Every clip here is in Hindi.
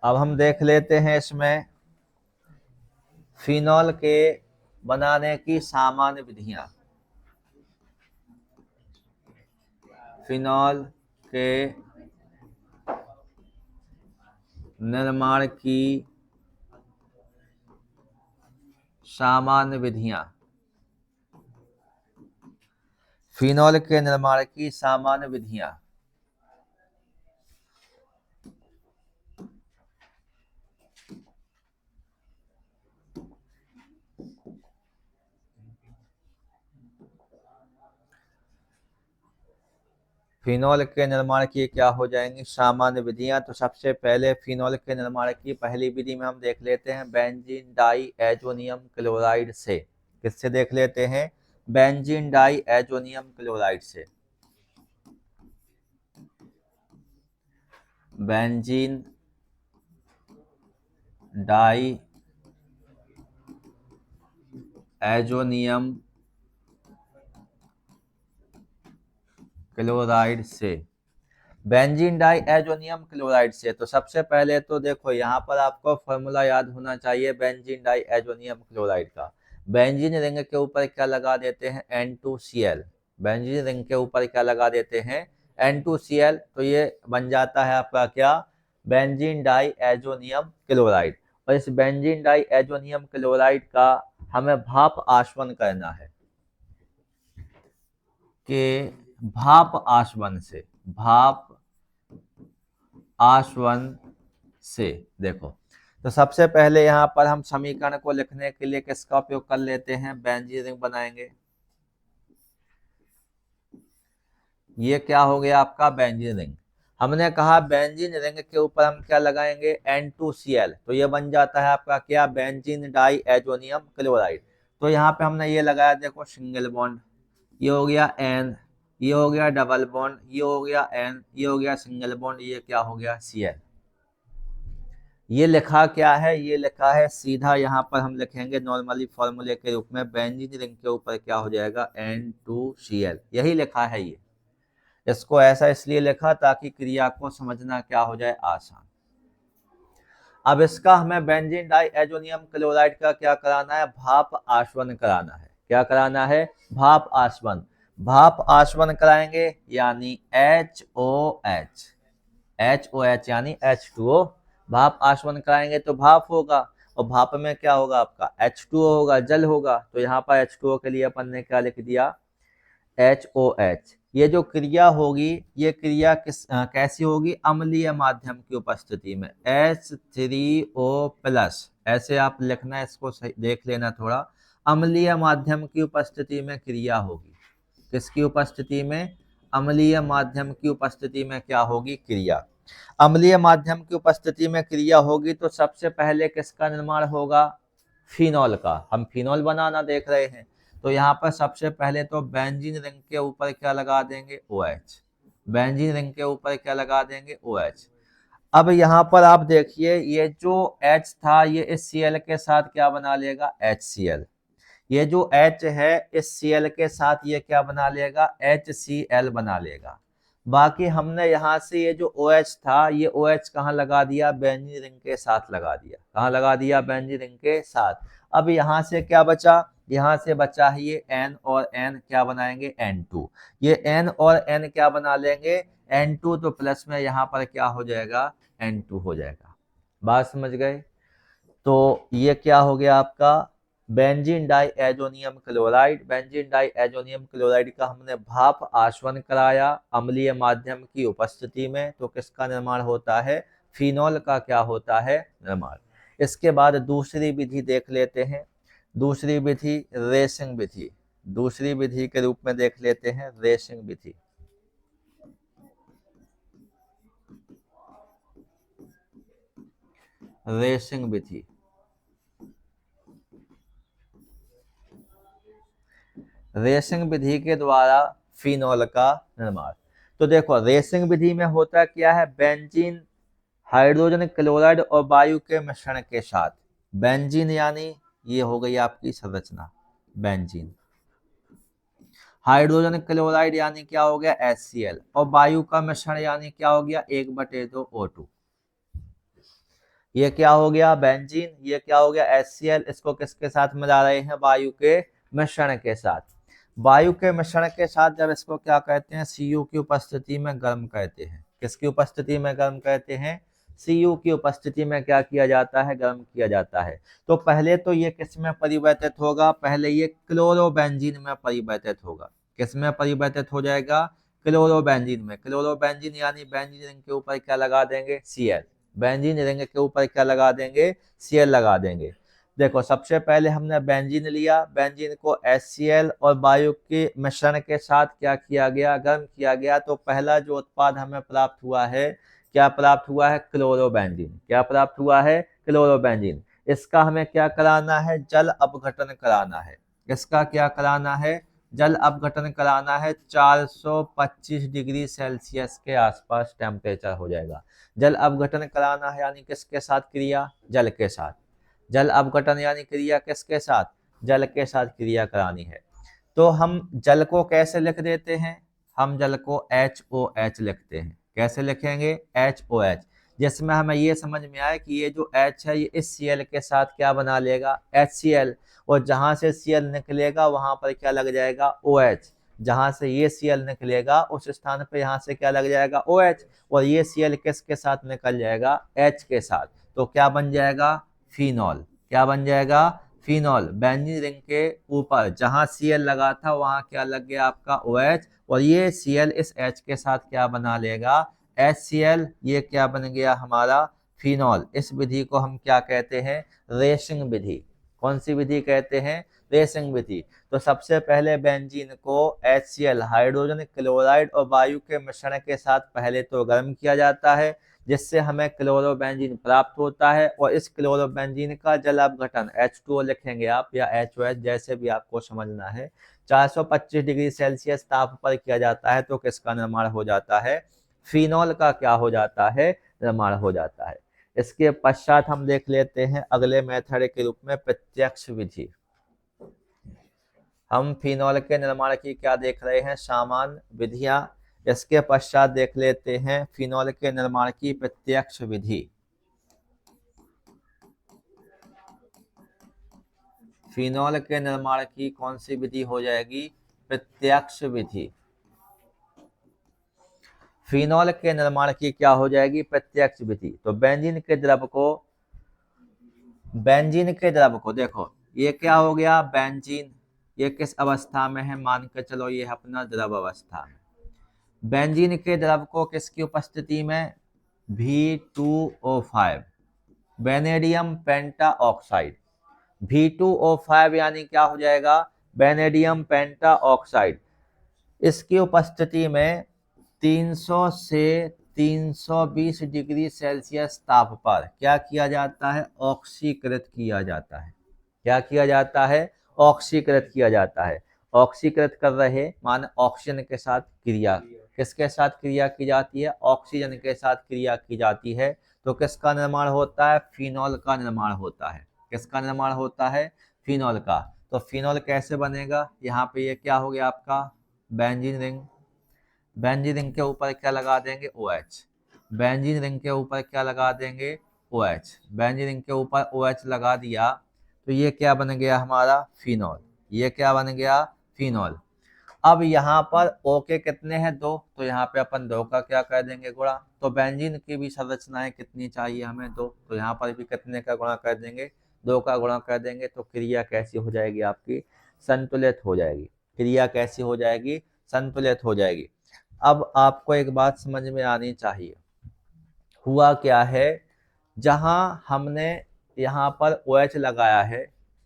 अब हम देख लेते हैं इसमें फिनॉल के बनाने की सामान्य विधियां। फिनॉल के निर्माण की सामान्य विधियां। फिनॉल के निर्माण की सामान्य विधियां। फिनॉल के निर्माण की क्या हो जाएंगी सामान्य विधियां। तो सबसे पहले फिनॉल के निर्माण की पहली विधि में हम देख लेते हैं बेंजीन डाई एजोनियम क्लोराइड से। किससे देख लेते हैं? बेंजीन डाई एजोनियम क्लोराइड से। बेंजीन डाई एजोनियम क्लोराइड से। बेंजीन डाई एजोनियम क्लोराइड से। तो सबसे पहले तो देखो यहाँ पर आपको फॉर्मूला याद होना चाहिए बेंजीन डाई एजोनियम क्लोराइड का। बेंजीन रिंग के ऊपर क्या लगा देते हैं? N2Cl। बेंजीन रिंग के ऊपर क्या लगा देते हैं? N2Cl। तो ये बन जाता है आपका क्या? Benzene diazonium chloride. और इस बेंजीन डाई एजोनियम क्लोराइड का हमें भाप आसवन करना है कि भाप आसवन से। भाप आसवन से। देखो तो सबसे पहले यहाँ पर हम समीकरण को लिखने के लिए किसका उपयोग कर लेते हैं? बेंजीन रिंग बनाएंगे। ये क्या हो गया आपका? Benzene ring. हमने कहा बेंजीन रिंग के ऊपर हम क्या लगाएंगे? N2Cl। तो ये बन जाता है आपका क्या? Benzene diazonium chloride. तो यहाँ पे हमने ये लगाया, देखो सिंगल बॉन्ड, ये हो गया N, ये हो गया डबल बॉन्ड, ये हो गया N, ये हो गया सिंगल बॉन्ड, ये क्या हो गया? Cl। ये लिखा क्या है? ये लिखा है सीधा, यहाँ पर हम लिखेंगे नॉर्मली फॉर्मूले के रूप में बेंजीन रिंग के ऊपर क्या हो जाएगा? N2Cl। यही लिखा है ये। इसको ऐसा इसलिए लिखा ताकि क्रिया को समझना क्या हो जाए? आसान। अब इसका हमें बेंजीन डाई एजोनियम क्लोराइड का क्या कराना है? भाप आसवन कराना है। क्या कराना है? भाप आसवन। भाप आसवन कराएंगे यानी HOH। HOH यानी H2O। भाप आसवन कराएंगे तो भाप होगा, और भाप में क्या होगा आपका? H2O होगा, जल होगा। तो यहाँ पर H2O के लिए अपन ने क्या लिख दिया? HOH। ये जो क्रिया होगी, ये क्रिया कैसी होगी? अम्लीय माध्यम की उपस्थिति में H3O+। ऐसे आप लिखना है, इसको सही देख लेना थोड़ा। अम्लीय माध्यम की उपस्थिति में क्रिया होगी। किसकी उपस्थिति में? अम्लीय माध्यम की उपस्थिति में क्या होगी? क्रिया। अम्लीय माध्यम की उपस्थिति में क्रिया होगी तो सबसे पहले किसका निर्माण होगा? फिनॉल का। हम फिनॉल बनाना देख रहे हैं, तो यहाँ पर सबसे पहले तो बेंजीन रिंग के ऊपर क्या लगा देंगे? OH। बेंजीन रिंग के ऊपर क्या लगा देंगे? OH। अब यहाँ पर आप देखिए, ये जो H था ये इस Cl के साथ क्या बना लेगा? HCl। ये जो H है इस Cl के साथ ये क्या बना लेगा? HCl बना लेगा। बाकी हमने यहाँ से ये जो OH था, ये OH कहाँ लगा दिया? बेंजीन रिंग के साथ लगा दिया। कहाँ लगा दिया? बेंजीन रिंग के साथ। अब यहाँ से क्या बचा? यहाँ से बचा है ये N, और N क्या बनाएंगे? N2। ये N और N क्या बना लेंगे? N2। तो प्लस में यहाँ पर क्या हो जाएगा? N2 हो जाएगा। बात समझ गए? तो ये क्या हो गया आपका? Benzene diazonium chloride. Benzene diazonium chloride का हमने भाप आसवन कराया अम्लीय माध्यम की उपस्थिति में, तो किसका निर्माण होता है? फिनॉल का क्या होता है? निर्माण। इसके बाद दूसरी विधि देख लेते हैं। दूसरी विधि रेसिंग विधि। दूसरी विधि के रूप में देख लेते हैं रेसिंग विधि। रेसिंग विधि। रेसिंग विधि के द्वारा फिनॉल का निर्माण। तो देखो रेसिंग विधि में होता क्या है? बेंजीन हाइड्रोजन क्लोराइड और वायु के मिश्रण के साथ। बेंजीन यानी ये हो गई आपकी संरचना बेंजीन। हाइड्रोजन क्लोराइड यानी क्या हो गया? HCl। और वायु का मिश्रण यानी क्या हो गया? 1/2 O2। ये क्या हो गया बेंजीन, ये क्या हो गया HCl। इसको किसके साथ मिला रहे हैं, वायु के मिश्रण के साथ। वायु के मिश्रण के साथ जब इसको क्या कहते हैं, Cu की उपस्थिति में गर्म कहते हैं। किसकी उपस्थिति में गर्म कहते हैं, Cu की उपस्थिति में क्या किया जाता है, गर्म किया जाता है। तो पहले तो ये किस में परिवर्तित होगा, पहले ये क्लोरोबेंजीन में परिवर्तित होगा। किस में परिवर्तित हो जाएगा, क्लोरोबेंजीन में। क्लोरोबेंजीन यानी बेंजीन रिंग के ऊपर क्या लगा देंगे, Cl। बेंजीन रिंग के ऊपर क्या लगा देंगे, Cl लगा देंगे। देखो सबसे पहले हमने बेंजीन लिया, बेंजीन को HCl और वायु के मिश्रण के साथ क्या किया गया, गर्म किया गया। तो पहला जो उत्पाद हमें प्राप्त हुआ है, क्या प्राप्त हुआ है, क्लोरोबेंजीन। क्या प्राप्त हुआ है, क्लोरोबेंजीन। इसका हमें क्या कराना है, जल अपघटन कराना है। इसका क्या कराना है, जल अपघटन कराना है। 425 डिग्री सेल्सियस के आसपास टेम्परेचर हो जाएगा। जल अपघटन कराना है यानी किसके साथ क्रिया, जल के साथ। जल अपघटन यानी क्रिया किसके साथ, जल के साथ क्रिया करानी है। तो हम जल को कैसे लिख देते हैं, हम जल को HOH लिखते हैं। कैसे लिखेंगे, HOH। जिसमें हमें ये समझ में आए कि ये जो H है ये इस Cl के साथ क्या बना लेगा, HCl। और जहां से Cl निकलेगा वहां पर क्या लग जाएगा, OH। जहां से ये Cl निकलेगा उस स्थान पे यहाँ से क्या लग जाएगा, OH। और ये Cl किसके साथ निकल जाएगा, H के साथ। तो क्या बन जाएगा, फिनॉल। क्या बन जाएगा, फिनॉल। बेंजीन रिंग के ऊपर जहां Cl लगा था वहां क्या लग गया आपका, OH। और ये Cl इस H के साथ क्या बना लेगा, HCl। ये क्या बन गया हमारा, फिनॉल। इस विधि को हम क्या कहते हैं, रेसिंग विधि। कौन सी विधि कहते हैं, रेसिंग विधि। तो सबसे पहले बेंजीन को HCl हाइड्रोजन क्लोराइड और वायु के मिश्रण के साथ पहले तो गर्म किया जाता है, जिससे हमें क्लोरोबेंजीन प्राप्त होता है। और इस क्लोरोबेंजीन का जल अपघटन H2O लिखेंगे आप या HOH, जैसे भी आपको समझना है, 425 डिग्री सेल्सियस ताप पर किया जाता है। तो किसका निर्माण हो जाता है, फिनॉल का क्या हो जाता है, निर्माण हो जाता है। इसके पश्चात हम देख लेते हैं अगले मेथड के रूप में प्रत्यक्ष विधि। हम फिनॉल के निर्माण की क्या देख रहे हैं, सामान्य विधियां। इसके पश्चात देख लेते हैं फिनॉल के निर्माण की प्रत्यक्ष विधि। फिनॉल के निर्माण की कौन सी विधि हो जाएगी, प्रत्यक्ष विधि। फिनॉल के निर्माण की क्या हो जाएगी, प्रत्यक्ष विधि। तो बेंजीन के द्रव को देखो, ये क्या हो गया, बेंजीन। ये किस अवस्था में है, मान के चलो ये है अपना द्रव अवस्था में। बेंजीन के द्रव को किसकी उपस्थिति में, V2O5, वेनेडियम पेंटा ऑक्साइड। V2O5 यानी क्या हो जाएगा, वेनेडियम पेंटा ऑक्साइड। इसकी उपस्थिति में 300 से 320 डिग्री सेल्सियस ताप पर क्या किया जाता है, ऑक्सीकृत किया जाता है। क्या किया जाता है, ऑक्सीकृत किया जाता है। ऑक्सीकृत कर रहे मान ऑक्सीजन के साथ क्रिया, किसके साथ क्रिया की जाती है, ऑक्सीजन के साथ क्रिया की जाती है। तो किसका निर्माण होता है, फिनॉल का निर्माण होता है। किसका निर्माण होता है, फिनॉल का। तो फिनॉल कैसे बनेगा, यहाँ पे ये क्या हो गया आपका, बेंजीन रिंग। बेंजीन रिंग के ऊपर क्या लगा देंगे, OH। बेंजीन रिंग के ऊपर क्या लगा देंगे, OH। बेंजीन रिंग के ऊपर OH लगा दिया तो ये क्या बन गया हमारा, फिनॉल। ये क्या बन गया, फिनॉल। अब यहाँ पर O के कितने हैं, दो। तो यहाँ पे अपन दो का क्या कर देंगे, गुणा। तो बेंजीन की भी संरचनाएं कितनी चाहिए हमें, दो। तो यहाँ पर भी कितने का गुणा कर देंगे, दो का गुणा कर देंगे। तो क्रिया कैसी हो जाएगी आपकी, संतुलित हो जाएगी। क्रिया कैसी हो जाएगी, संतुलित हो जाएगी। अब आपको एक बात समझ में आनी चाहिए, हुआ क्या है, जहां हमने यहाँ पर OH लगाया है,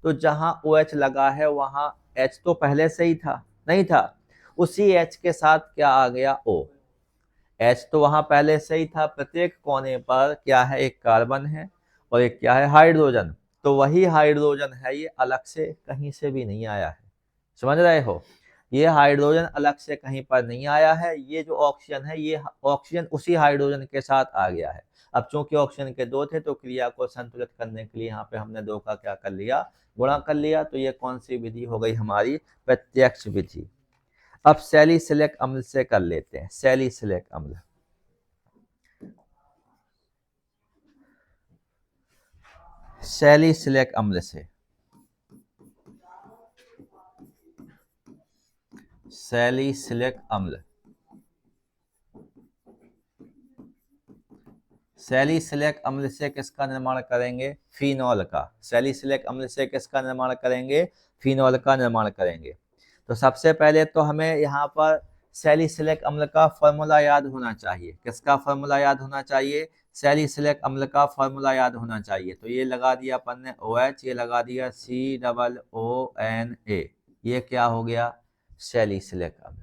तो जहां OH लगा है वहां H तो पहले से ही था, नहीं था। उसी H के साथ क्या आ गया, O। H तो वहां पहले से ही था। प्रत्येक कोने पर क्या है, एक कार्बन है और एक क्या है, हाइड्रोजन। तो वही हाइड्रोजन है, ये अलग से कहीं से भी नहीं आया है। समझ रहे हो, ये हाइड्रोजन अलग से कहीं पर नहीं आया है। ये जो ऑक्सीजन है, ये ऑक्सीजन उसी हाइड्रोजन के साथ आ गया है। अब चूंकि ऑक्सीजन के दो थे तो क्रिया को संतुलित करने के लिए यहाँ पे हमने दो का क्या कर लिया, गुणा कर लिया। तो ये कौन सी विधि हो गई हमारी, प्रत्यक्ष विधि। अब सैलिसिलिक अम्ल से कर लेते हैं, सैलिसिलिक अम्ल। सैलिसिलिक अम्ल से, सैलिसिलिक अम्ल, सैलिसिलिक अम्ल से किसका निर्माण करेंगे? फिनॉल का। सैलिसिलिक अम्ल से किसका निर्माण करेंगे? फिनॉल का निर्माण करेंगे। तो सबसे पहले तो हमें यहाँ पर सैलिसिलिक अम्ल का फॉर्मूला याद होना चाहिए। किसका फॉर्मूला याद होना चाहिए? सैलिसिलिक अम्ल का फॉर्मूला याद होना चाहिए। तो ये लगा दिया अपन ने OH, ये लगा दिया COONA, ये क्या हो गया? सैलिसिलिक अम्ल।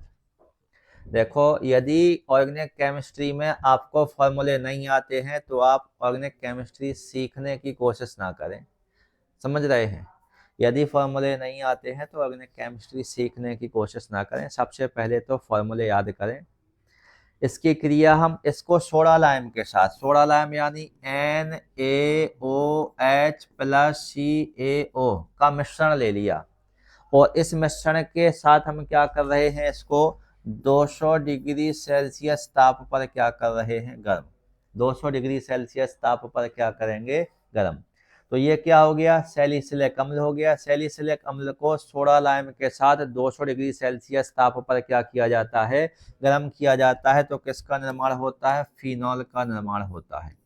देखो, यदि ऑर्गेनिक केमिस्ट्री में आपको फॉर्मूले नहीं आते हैं तो आप ऑर्गेनिक केमिस्ट्री सीखने की कोशिश ना करें। समझ रहे हैं? यदि फॉर्मूले नहीं आते हैं तो ऑर्गेनिक केमिस्ट्री सीखने की कोशिश ना करें। सबसे पहले तो फॉर्मूले याद करें। इसकी क्रिया हम इसको सोडा लाइम के साथ, सोडा लाइम यानी NaOH प्लस CaO का मिश्रण ले लिया और इस मिश्रण के साथ हम क्या कर रहे हैं? इसको 200 डिग्री सेल्सियस ताप पर क्या कर रहे हैं? गर्म। 200 डिग्री सेल्सियस ताप पर क्या करेंगे? गर्म। तो ये क्या हो गया? सैलिसिलिक अम्ल हो गया। सैलिसिलिक अम्ल को सोडा लाइम के साथ 200 डिग्री सेल्सियस ताप पर क्या किया जाता है? गर्म किया जाता है। तो किसका निर्माण होता है? फिनॉल का निर्माण होता है।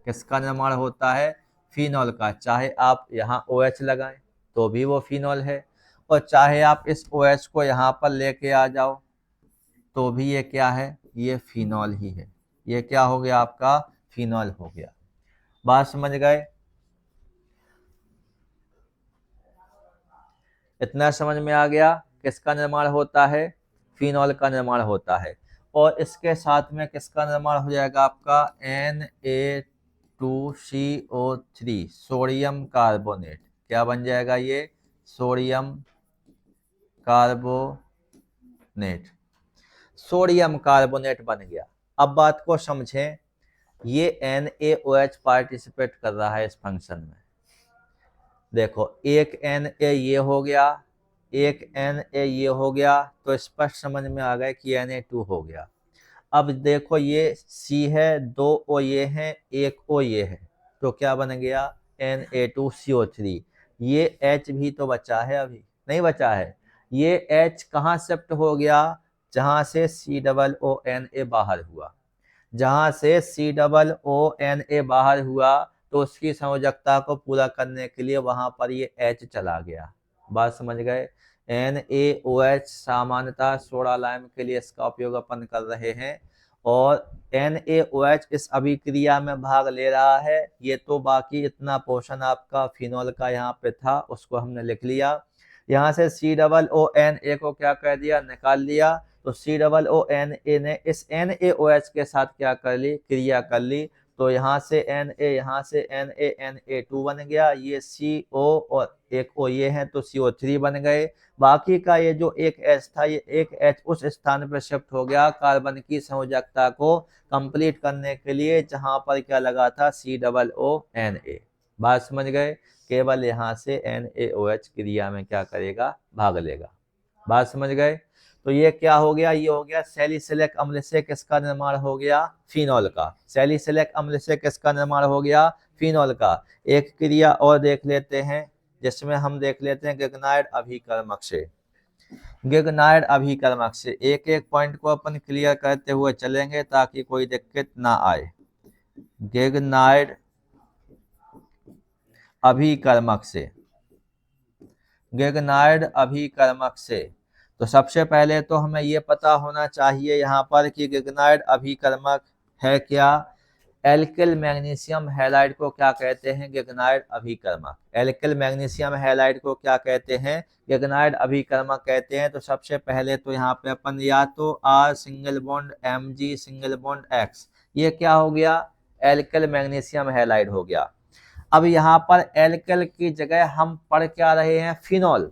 किसका निर्माण होता है? फिनॉल का। चाहे आप यहाँ OH लगाएं तो भी वो फिनॉल है, और चाहे आप इस OH को यहाँ पर लेके आ जाओ तो भी ये क्या है? ये फिनॉल ही है। ये क्या हो गया? आपका फिनॉल हो गया। बात समझ गए? इतना समझ में आ गया किसका निर्माण होता है? फिनॉल का निर्माण होता है। और इसके साथ में किसका निर्माण हो जाएगा? आपका Na2CO3, सोडियम कार्बोनेट। क्या बन जाएगा ये? Sodium carbonate. सोडियम कार्बोनेट बन गया। अब बात को समझें, ये NaOH पार्टिसिपेट कर रहा है इस फंक्शन में। देखो, एक Na ये हो गया, एक Na ये हो गया, तो स्पष्ट समझ में आ गया कि Na2 हो गया। अब देखो, ये C है, 2 O ये है, 1 O ये है, तो क्या बन गया? Na2CO3। ये H भी तो बचा है, अभी नहीं बचा है। ये H कहाँ शिफ्ट हो गया? जहां से COONA बाहर हुआ। जहां से COONA बाहर हुआ तो उसकी संयोजकता को पूरा करने के लिए वहां पर ये H चला गया। बात समझ गए? NaOH सामान्यतः सोडा लाइम के लिए इसका उपयोग अपन कर रहे हैं, और NaOH इस अभिक्रिया में भाग ले रहा है। ये तो बाकी इतना पोर्शन आपका फिनॉल का यहाँ पे था, उसको हमने लिख लिया। यहाँ से COONA को क्या कर दिया? निकाल लिया। तो COONA ने इस NaOH के साथ क्या कर ली? क्रिया कर ली। तो यहाँ से Na, यहाँ से Na2 बन गया। ये CO और एक O ये है, तो CO3 बन गए। बाकी का ये जो एक H था, ये एक H उस स्थान पर शिफ्ट हो गया कार्बन की संयोजकता को कंप्लीट करने के लिए, जहां पर क्या लगा था? COONA। बात समझ गए? केवल यहाँ से NaOH क्रिया में क्या करेगा? भाग लेगा। बात समझ गए? तो ये क्या हो गया? ये हो गया सैलिसिलिक अम्ल से किसका निर्माण हो गया? फिनॉल का। सैलिसिलिक अम्ल से किसका निर्माण हो गया? फिनॉल का। एक क्रिया और देख लेते हैं, जिसमें हम देख लेते हैं गिग्नाइड अभिकर्मक से। गिग्नाइड अभिकर्मक से एक एक पॉइंट को अपन क्लियर करते हुए चलेंगे ताकि कोई दिक्कत ना आए। गिग्नाइड अभिकर्मक से, गिग्नाइड अभिकर्मक से। तो सबसे पहले तो हमें ये पता होना चाहिए यहाँ पर कि गिग्नाइड अभिकर्मक है क्या? एल्किल मैग्नीशियम हैलाइड को क्या कहते हैं? गिग्नाइड अभिकर्मक। एल्किल मैग्नीशियम हैलाइड को क्या कहते हैं? गिग्नाइड अभिकर्मक कहते हैं। तो सबसे पहले तो यहाँ पे अपन या तो R single bond Mg single bond X, ये क्या हो गया? एल्किल मैग्नीशियम हैलाइड हो गया। अब यहाँ पर एल्किल की जगह हम पढ़ क्या रहे हैं? फिनॉल।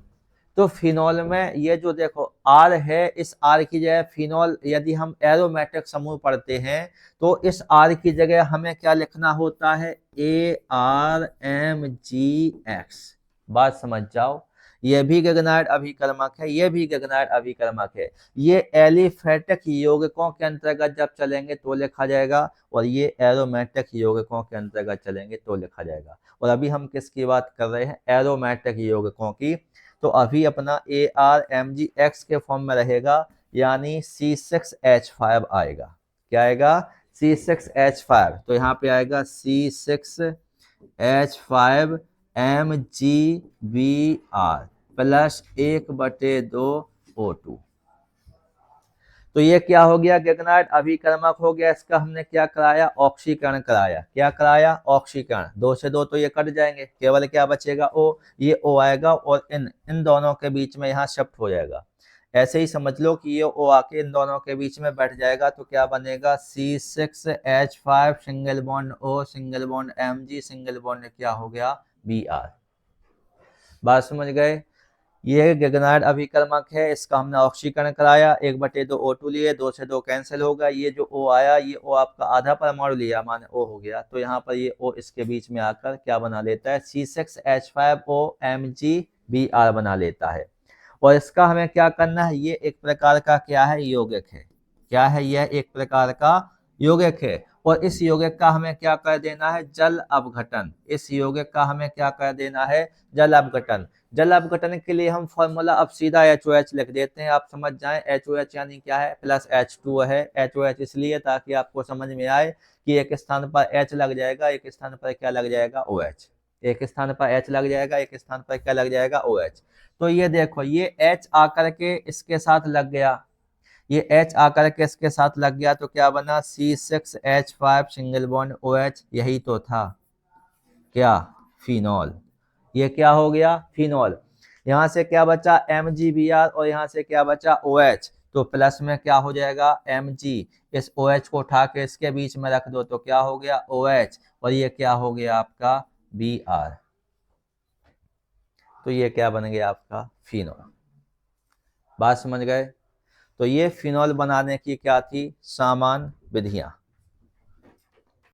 तो फिनॉल में ये जो देखो R है, इस R की जगह फिनॉल, यदि हम एरोमेटिक समूह पढ़ते हैं तो इस R की जगह हमें क्या लिखना होता है? ARMGX। बात समझ जाओ, ये भी गगनार्ड अभिकर्मक है, ये भी गगनार्ड अभिकर्मक है। ये एलिफेटिक यौगिकों के अंतर्गत जब चलेंगे तो लिखा जाएगा, और ये एरोमेटिक यौगिकों के अंतर्गत चलेंगे तो लिखा जाएगा। और अभी हम किसकी बात कर रहे हैं? एरोमेटिक यौगिकों की। तो अभी अपना ArMgX के फॉर्म में रहेगा, यानी C6H5 आएगा। क्या आएगा? C6H5। तो यहाँ पे आएगा C6H5 MgBr प्लस 1/2 O2। तो ये क्या हो गया? गगनार्ड अभिकर्मक हो गया। इसका हमने क्या कराया? ऑक्सीकरण कराया। क्या कराया? ऑक्सीकरण। 2 से 2 तो ये कट जाएंगे, केवल क्या बचेगा? O। ये O आएगा और इन दोनों के बीच में यहाँ शिफ्ट हो जाएगा। ऐसे ही समझ लो कि ये O आके इन दोनों के बीच में बैठ जाएगा। तो क्या बनेगा? C6H5 single bond O single bond Mg single bond क्या हो गया? Br। बात समझ गए? ये गगनार्ड अभिकर्मक है, इसका हमने ऑक्सीकरण कराया, 1/2 O2 लिए, 2 से 2 कैंसिल होगा। ये जो O आया, ये O आपका आधा परमाणु लिया, माने O हो गया। तो यहाँ पर ये O इसके बीच में आकर क्या बना लेता है? C6H5O MgBr बना लेता है। और इसका हमें क्या करना है? ये एक प्रकार का क्या है? यौगिक है। क्या है? यह एक प्रकार का यौगिक है। और इस यौगिक का हमें क्या कर देना है? जल अपघटन। इस यौगिक का हमें क्या कर देना है? जल अपघटन। जल अपघटन के लिए हम फॉर्मूला अब सीधा HOH लिख देते हैं, आप समझ जाएं। HOH यानी क्या है? प्लस H2 है। HOH इसलिए ताकि आपको समझ में आए कि एक स्थान पर H लग जाएगा, एक स्थान पर क्या लग जाएगा? OH। एक स्थान पर H लग जाएगा, एक स्थान पर क्या लग जाएगा? OH। तो ये देखो, ये H आकर के इसके साथ लग गया, ये H आकर के इसके साथ लग गया, तो क्या बना? C6H5 single bond OH। यही तो था क्या? फिनॉल। ये क्या हो गया? फिनॉल। यहाँ से क्या बचा? MgBr और यहाँ से क्या बचा? OH। तो प्लस में क्या हो जाएगा? Mg। इस OH को उठा के इसके बीच में रख दो तो क्या हो गया? OH। और ये क्या हो गया आपका? Br। तो ये क्या बन गया आपका? फिनॉल। बात समझ गए? तो ये फिनॉल बनाने की क्या थी? सामान्य विधियां।